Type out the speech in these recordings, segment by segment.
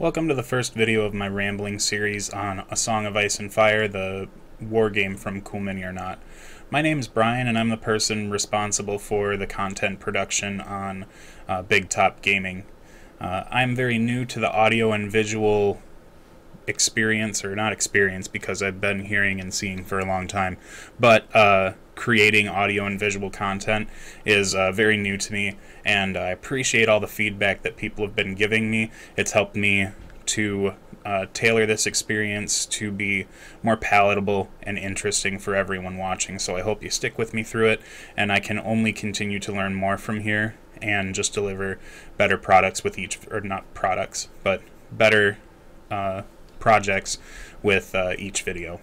Welcome to the first video of my rambling series on A Song of Ice and Fire, the war game from Cool Mini or Not. My name's Brian, and I'm the person responsible for the content production on Big Top Gaming. I'm very new to the audio and visual experience, or not experience because I've been hearing and seeing for a long time, but creating audio and visual content is very new to me, and I appreciate all the feedback that people have been giving me. It's helped me to tailor this experience to be more palatable and interesting for everyone watching, so I hope you stick with me through it, and I can only continue to learn more from here and just deliver better products with each, or not products, but better projects with each video.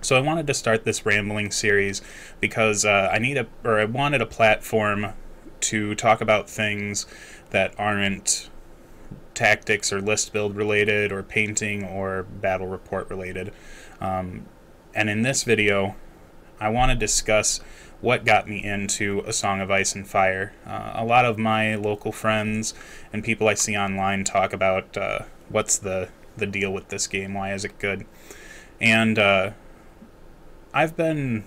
So I wanted to start this rambling series because I wanted a platform to talk about things that aren't tactics or list build related or painting or battle report related. And in this video I want to discuss what got me into A Song of Ice and Fire. A lot of my local friends and people I see online talk about what's the deal with this game, why is it good? And I've been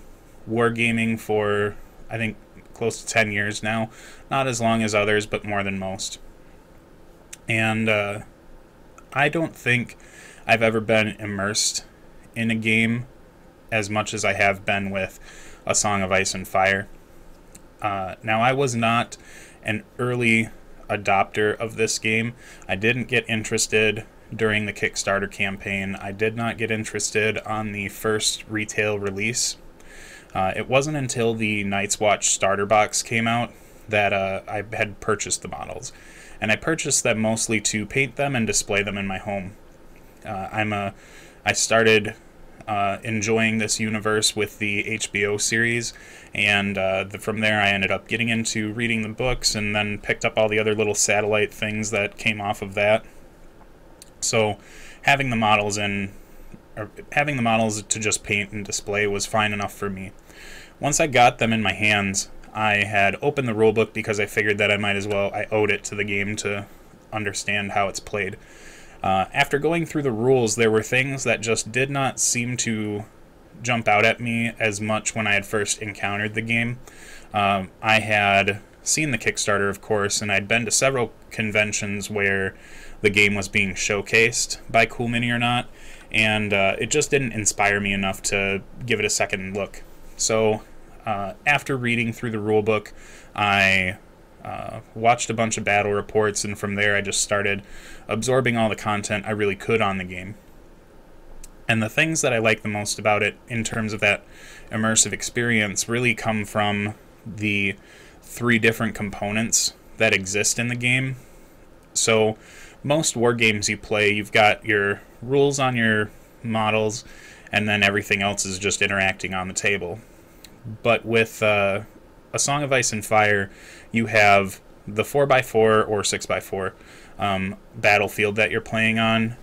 wargaming for, I think, close to 10 years now. Not as long as others, but more than most. And I don't think I've ever been immersed in a game as much as I have been with A Song of Ice and Fire. Now, I was not an early adopter of this game. I didn't get interested during the Kickstarter campaign. I did not get interested on the first retail release. It wasn't until the Night's Watch starter box came out that I had purchased the models. And I purchased them mostly to paint them and display them in my home. I started enjoying this universe with the HBO series, and from there I ended up getting into reading the books and then picked up all the other little satellite things that came off of that. So having the models to just paint and display was fine enough for me. Once I got them in my hands, I had opened the rulebook because I figured that I owed it to the game to understand how it's played. After going through the rules, there were things that just did not seem to jump out at me as much when I had first encountered the game. I had seen the Kickstarter, of course, and I'd been to several conventions where the game was being showcased by Cool Mini or Not, and it just didn't inspire me enough to give it a second look. So after reading through the rulebook, I watched a bunch of battle reports, and from there I just started absorbing all the content I really could on the game. And the things that I like the most about it in terms of that immersive experience really come from the 3 different components that exist in the game. So most war games you play, you've got your rules on your models, and then everything else is just interacting on the table. But with A Song of Ice and Fire, you have the 4x4 or 6x4 battlefield that you're playing on,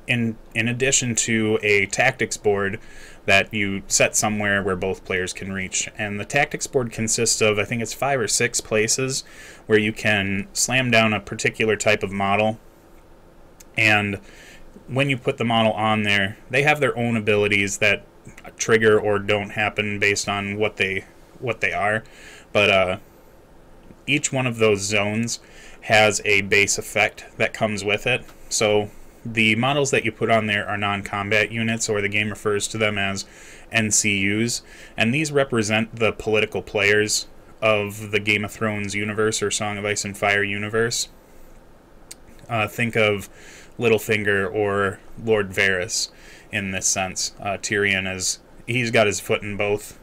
in addition to a tactics board that you set somewhere where both players can reach. And the tactics board consists of, I think it's 5 or 6 places where you can slam down a particular type of model, and when you put the model on there, they have their own abilities that trigger or don't happen based on what they are, but each one of those zones has a base effect that comes with it. So the models that you put on there are non-combat units, or the game refers to them as NCUs, and these represent the political players of the Game of Thrones universe, or Song of Ice and Fire universe. Think of Littlefinger or Lord Varys in this sense. Tyrion he's got his foot in both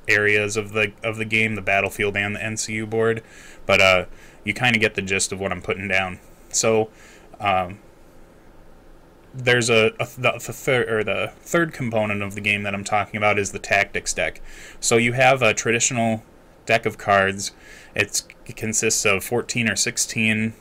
areas of the game, the battlefield and the NCU board, but you kind of get the gist of what I'm putting down. So there's the third component of the game that I'm talking about is the tactics deck. So you have a traditional deck of cards. It consists of 14 or 16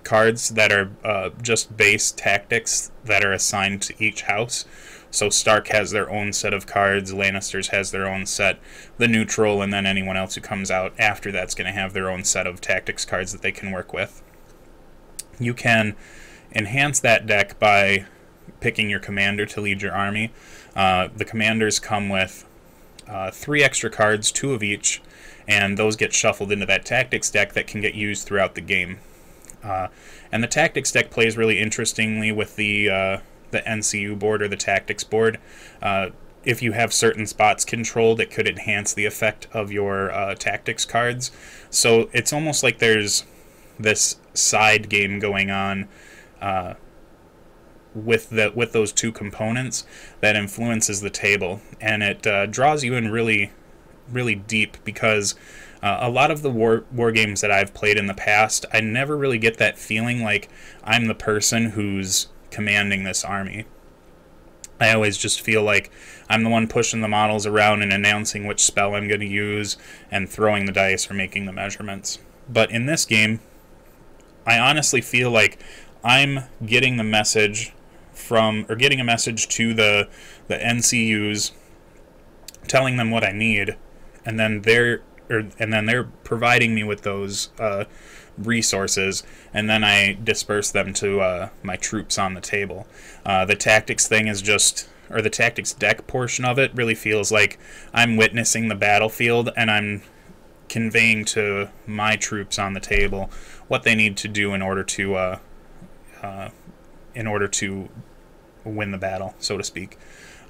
cards that are just base tactics that are assigned to each house. So Stark has their own set of cards, Lannisters has their own set, the neutral, and then anyone else who comes out after that's going to have their own set of tactics cards that they can work with. You can enhance that deck by picking your commander to lead your army. The commanders come with 3 extra cards, 2 of each, and those get shuffled into that tactics deck that can get used throughout the game. And the tactics deck plays really interestingly with the NCU board or the tactics board. If you have certain spots controlled, it could enhance the effect of your tactics cards. So it's almost like there's this side game going on with those 2 components that influences the table, and it draws you in really, really deep, because a lot of the war games that I've played in the past, I never really get that feeling like I'm the person who's commanding this army. I always just feel like I'm the one pushing the models around and announcing which spell I'm going to use and throwing the dice or making the measurements. But in this game, I honestly feel like I'm getting the message getting a message to the NCUs, telling them what I need, and then they're providing me with those resources, and then I disperse them to my troops on the table. The tactics thing is just, or the tactics deck portion of it really feels like I'm witnessing the battlefield, and I'm conveying to my troops on the table what they need to do in order to win the battle, so to speak.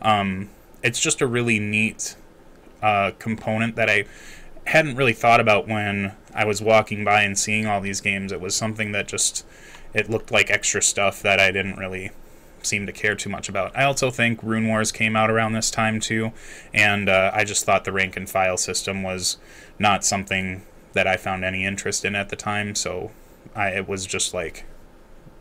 It's just a really neat component that I hadn't really thought about when I was walking by and seeing all these games. It was something that just, it looked like extra stuff that I didn't really seem to care too much about. I also think Rune Wars came out around this time too, and I just thought the rank and file system was not something that I found any interest in at the time, so it was just like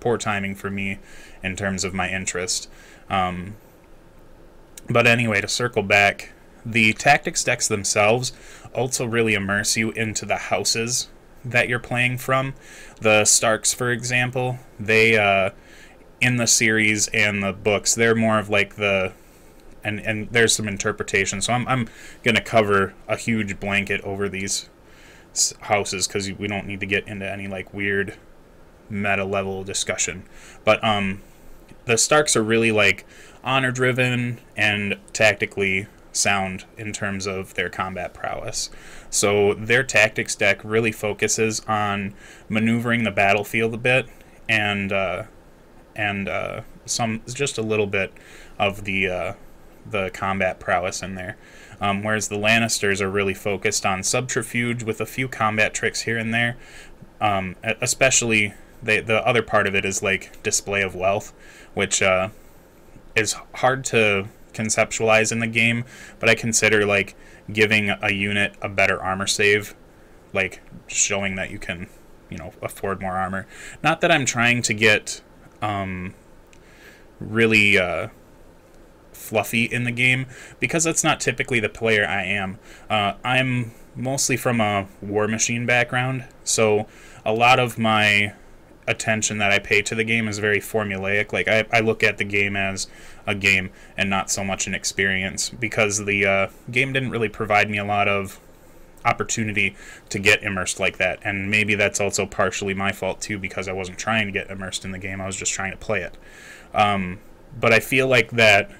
poor timing for me in terms of my interest. But anyway, to circle back, the tactics decks themselves also really immerse you into the houses that you're playing from. The Starks, for example, they in the series and the books, they're more of like and there's some interpretation, so I'm going to cover a huge blanket over these houses because we don't need to get into any like weird meta level discussion. But the Starks are really like honor driven and tactically sound in terms of their combat prowess. So their tactics deck really focuses on maneuvering the battlefield a bit, and some just a little bit of the combat prowess in there. Whereas the Lannisters are really focused on subterfuge with a few combat tricks here and there. Especially the other part of it is like display of wealth, which is hard to conceptualize in the game, but I consider like giving a unit a better armor save, like showing that you can, afford more armor. Not that I'm trying to get really fluffy in the game, because that's not typically the player I am. I'm mostly from a War Machine background, so a lot of my attention that I pay to the game is very formulaic. Like I look at the game as a game and not so much an experience, because the game didn't really provide me a lot of opportunity to get immersed like that. And maybe that's also partially my fault too, because I wasn't trying to get immersed in the game, I was just trying to play it. But I feel like that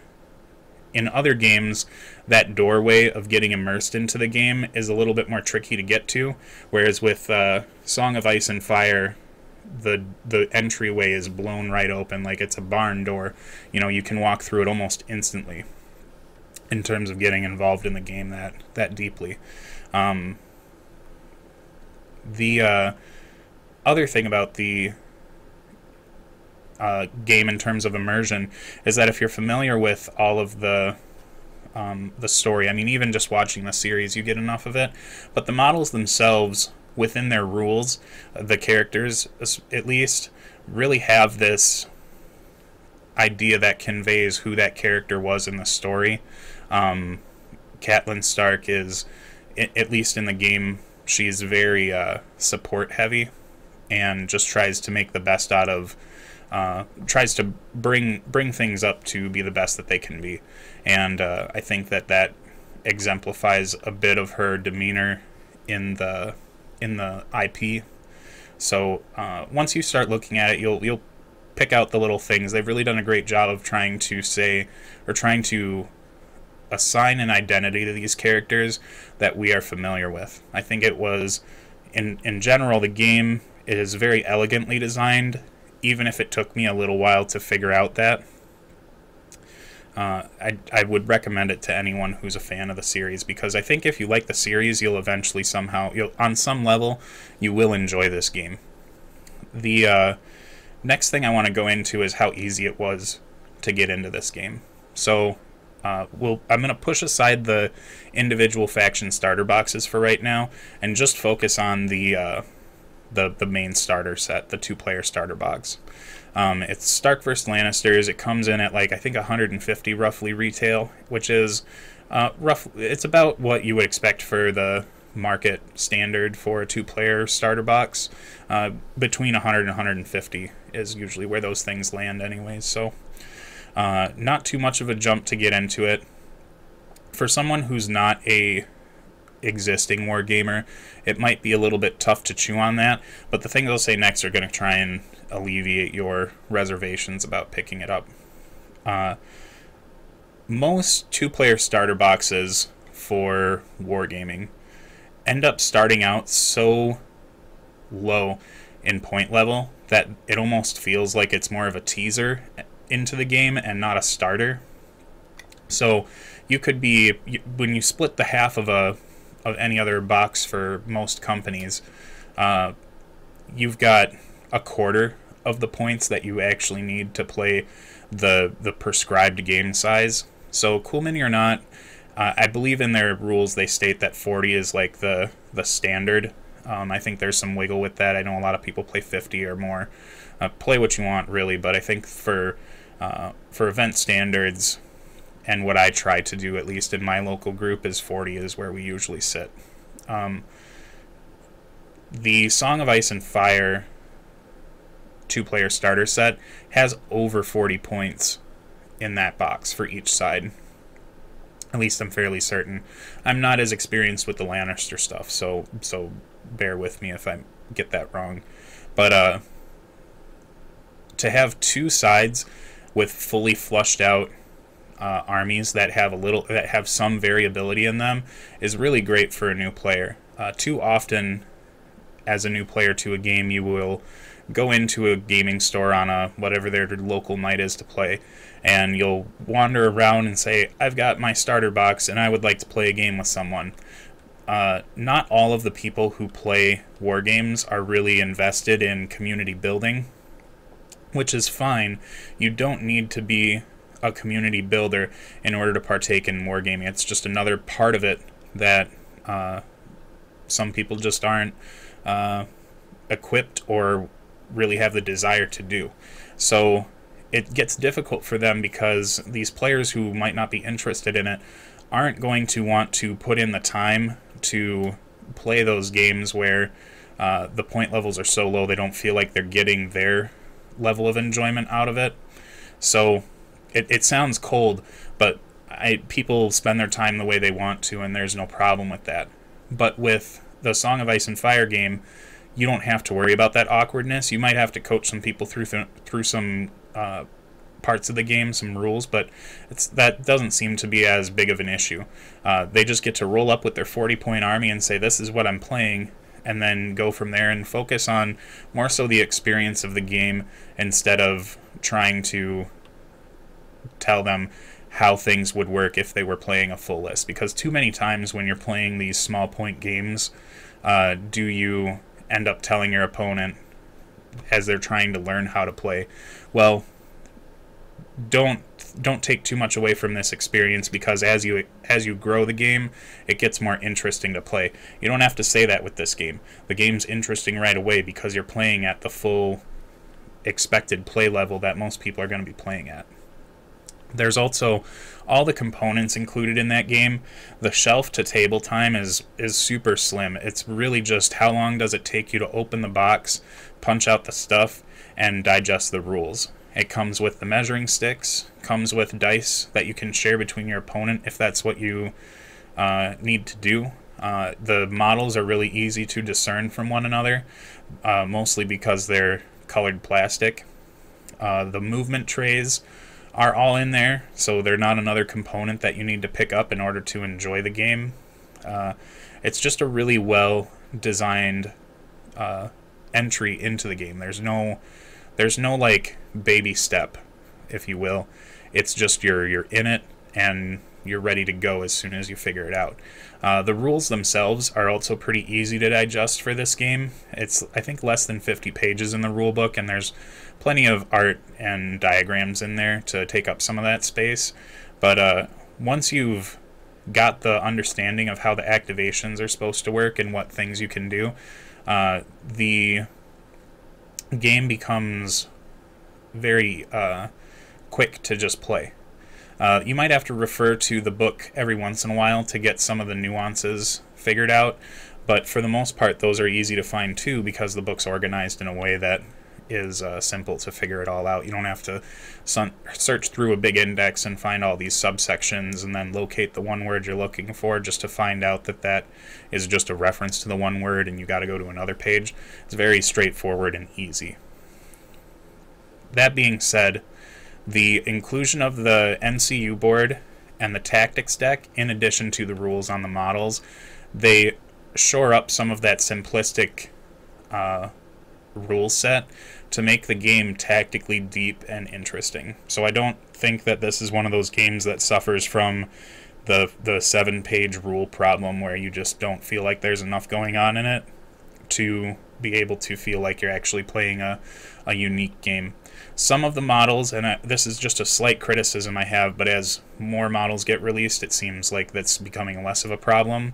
in other games, that doorway of getting immersed into the game is a little bit more tricky to get to, whereas with Song of Ice and Fire, the entryway is blown right open, like it's a barn door. You can walk through it almost instantly in terms of getting involved in the game that deeply. The other thing about the game in terms of immersion is that if you're familiar with all of the story, I mean, even just watching the series, you get enough of it, but the models themselves, within their rules, the characters at least really have this idea that conveys who that character was in the story. Catelyn Stark is, at least in the game, she's very support heavy and just tries to make the best out of, tries to bring things up to be the best that they can be. And I think that exemplifies a bit of her demeanor in the IP. So once you start looking at it, you'll pick out the little things. They've really done a great job of trying to say, or trying to assign an identity to these characters that we are familiar with. I think it was, in general, the game is very elegantly designed, even if it took me a little while to figure out that. I would recommend it to anyone who's a fan of the series, because I think if you like the series, you'll eventually on some level, you will enjoy this game. The next thing I want to go into is how easy it was to get into this game. So I'm going to push aside the individual faction starter boxes for right now and just focus on the main starter set, the 2-player starter box. It's Stark vs. Lannisters. It comes in at, like, I think 150 roughly retail, which is it's about what you would expect for the market standard for a 2-player starter box. Between 100 and 150 is usually where those things land anyways, so not too much of a jump to get into it. For someone who's not a existing wargamer, it might be a little bit tough to chew on that, but the things I'll say next are going to try and alleviate your reservations about picking it up. Most 2-player starter boxes for wargaming end up starting out so low in point level that it almost feels like it's more of a teaser into the game and not a starter. So you could be, when you split the half of any other box for most companies, you've got a quarter of the points that you actually need to play the prescribed game size. So Cool Mini or not, I believe in their rules they state that 40 is like the standard. I think there's some wiggle with that. I know a lot of people play 50 or more. Play what you want, really, but I think for event standards, and what I try to do, at least in my local group, is 40 is where we usually sit. The Song of Ice and Fire 2-player starter set has over 40 points in that box for each side. At least I'm fairly certain. I'm not as experienced with the Lannister stuff, so bear with me if I get that wrong. But to have 2 sides with fully flushed out armies that have some variability in them is really great for a new player. Too often, as a new player to a game, you will go into a gaming store on whatever their local night is to play, and you'll wander around and say, I've got my starter box and I would like to play a game with someone. Not all of the people who play war games are really invested in community building, which is fine. You don't need to be a community builder in order to partake in wargaming. It's just another part of it that some people just aren't equipped or really have the desire to do. So it gets difficult for them because these players who might not be interested in it aren't going to want to put in the time to play those games where the point levels are so low they don't feel like they're getting their level of enjoyment out of it. So it sounds cold, but people spend their time the way they want to, and there's no problem with that. But with the Song of Ice and Fire game, you don't have to worry about that awkwardness. You might have to coach some people through some parts of the game, some rules, but that doesn't seem to be as big of an issue. They just get to roll up with their 40-point army and say, this is what I'm playing, and then go from there and focus on more so the experience of the game instead of trying to tell them how things would work if they were playing a full list. Because too many times when you're playing these small point games, do you end up telling your opponent as they're trying to learn how to play, well, don't take too much away from this experience, because as you grow the game, it gets more interesting to play. You don't have to say that with this game. The game's interesting right away because you're playing at the full expected play level that most people are going to be playing at. There's also all the components included in that game. The shelf to table time is super slim. It's really just how long does it take you to open the box, punch out the stuff, and digest the rules. It comes with the measuring sticks, comes with dice that you can share between your opponent if that's what you need to do. The models are really easy to discern from one another, mostly because they're colored plastic. The movement trays are all in there, so they're not another component that you need to pick up in order to enjoy the game. It's just a really well designed entry into the game. There's no like baby step, if you will. It's just you're in it and you're ready to go as soon as you figure it out. The rules themselves are also pretty easy to digest for this game. It's, I think, less than 50 pages in the rule book, and there's plenty of art and diagrams in there to take up some of that space. But once you've got the understanding of how the activations are supposed to work and what things you can do, the game becomes very quick to just play. You might have to refer to the book every once in a while to get some of the nuances figured out, but for the most part those are easy to find too, because the book's organized in a way that is simple to figure it all out. You don't have to search through a big index and find all these subsections and then locate the one word you're looking for just to find out that that is just a reference to the one word and you got to go to another page. It's very straightforward and easy. That being said, the inclusion of the NCU board and the tactics deck, in addition to the rules on the models, they shore up some of that simplistic rule set to make the game tactically deep and interesting. So I don't think that this is one of those games that suffers from the 7-page rule problem where you just don't feel like there's enough going on in it to be able to feel like you're actually playing a unique game. Some of the models, and this is just a slight criticism I have, but as more models get released, it seems like that's becoming less of a problem.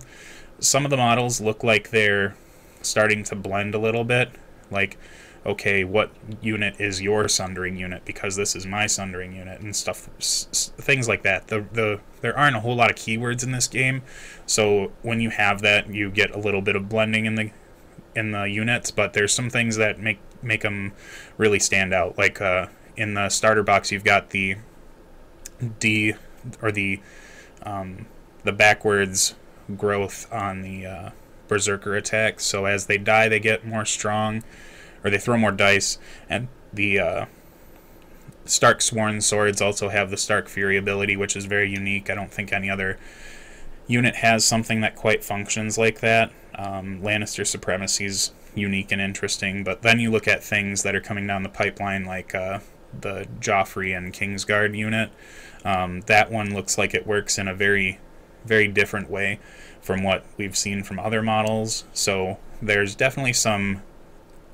Some of the models look like they're starting to blend a little bit. Like, okay, what unit is your sundering unit? Because this is my sundering unit, and stuff, things like that. There aren't a whole lot of keywords in this game, so when you have that, you get a little bit of blending in the units, but there's some things that make them really stand out. Like in the starter box, you've got the backwards growth on the berserker attacks. So as they die, they get more strong, or they throw more dice. And the Stark Sworn Swords also have the Stark Fury ability, which is very unique. I don't think any other unit has something that quite functions like that. Lannister Supremacy's unique and interesting, but then you look at things that are coming down the pipeline, like the Joffrey and Kingsguard unit. That one looks like it works in a very, very different way from what we've seen from other models, so there's definitely some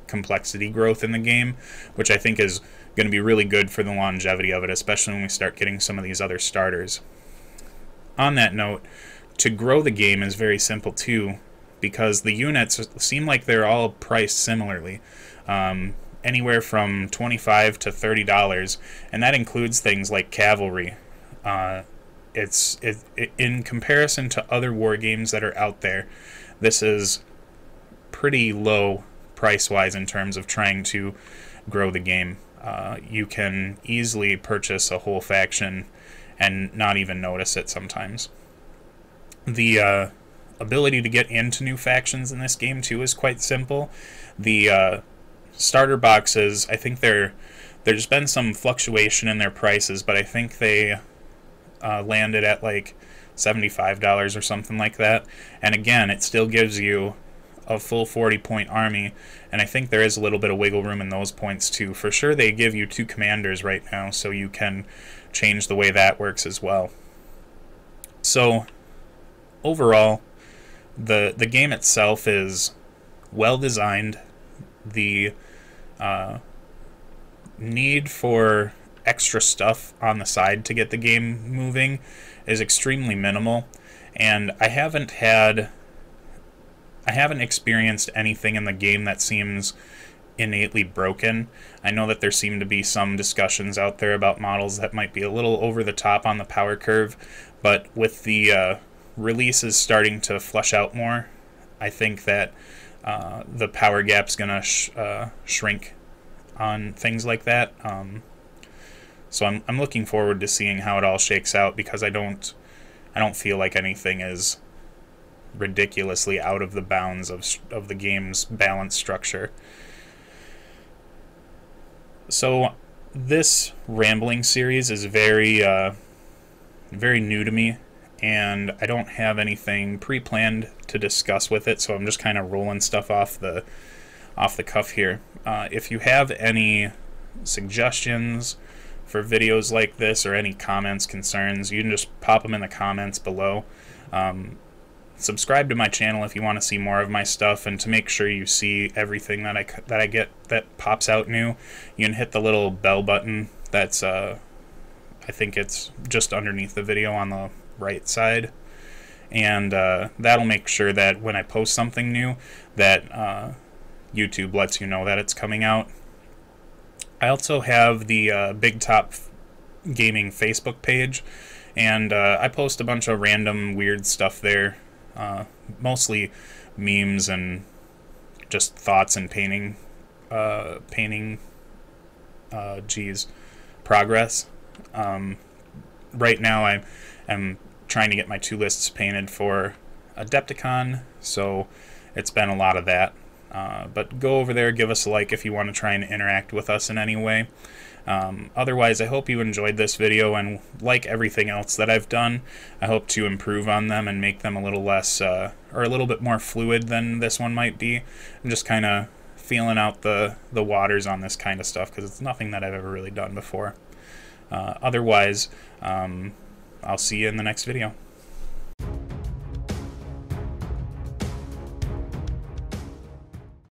complexity growth in the game, which I think is going to be really good for the longevity of it, especially when we start getting some of these other starters. On that note, to grow the game is very simple too, because the units seem like they're all priced similarly, anywhere from $25 to $30, and that includes things like cavalry. In comparison to other war games that are out there, this is pretty low price-wise in terms of trying to grow the game. You can easily purchase a whole faction and not even notice it sometimes. The ability to get into new factions in this game too is quite simple. The starter boxes, I think there's been some fluctuation in their prices, but I think they landed at like $75 or something like that. And again, it still gives you a full 40-point army, and I think there is a little bit of wiggle room in those points too. For sure, they give you 2 commanders right now, so you can change the way that works as well. So overall, the game itself is well designed. The need for extra stuff on the side to get the game moving is extremely minimal, and I haven't experienced anything in the game that seems innately broken. I know that there seem to be some discussions out there about models that might be a little over the top on the power curve, but with the releases starting to flush out more, I think that the power gap's gonna shrink on things like that. So I'm looking forward to seeing how it all shakes out, because I don't feel like anything is ridiculously out of the bounds of the game's balance structure. So This rambling series is very new to me, and I don't have anything pre-planned to discuss with it, so I'm just kind of rolling stuff off the cuff here. If you have any suggestions for videos like this or any comments, concerns, you can just pop them in the comments below. Subscribe to my channel if you want to see more of my stuff, and to make sure you see everything that I get that pops out new, you can hit the little bell button that's I think it's just underneath the video on the right side, and that'll make sure that when I post something new that YouTube lets you know that it's coming out. I also have the Big Top Gaming Facebook page, and I post a bunch of random weird stuff there, mostly memes and just thoughts and painting progress. Right now I am trying to get my 2 lists painted for Adepticon, so it's been a lot of that. But go over there, give us a like if you want to try and interact with us in any way. Otherwise, I hope you enjoyed this video, and like everything else that I've done, I hope to improve on them and make them a little less, or a little bit more fluid than this one might be. I'm just kind of feeling out the waters on this kind of stuff, because it's nothing that I've ever really done before. Otherwise, I'll see you in the next video.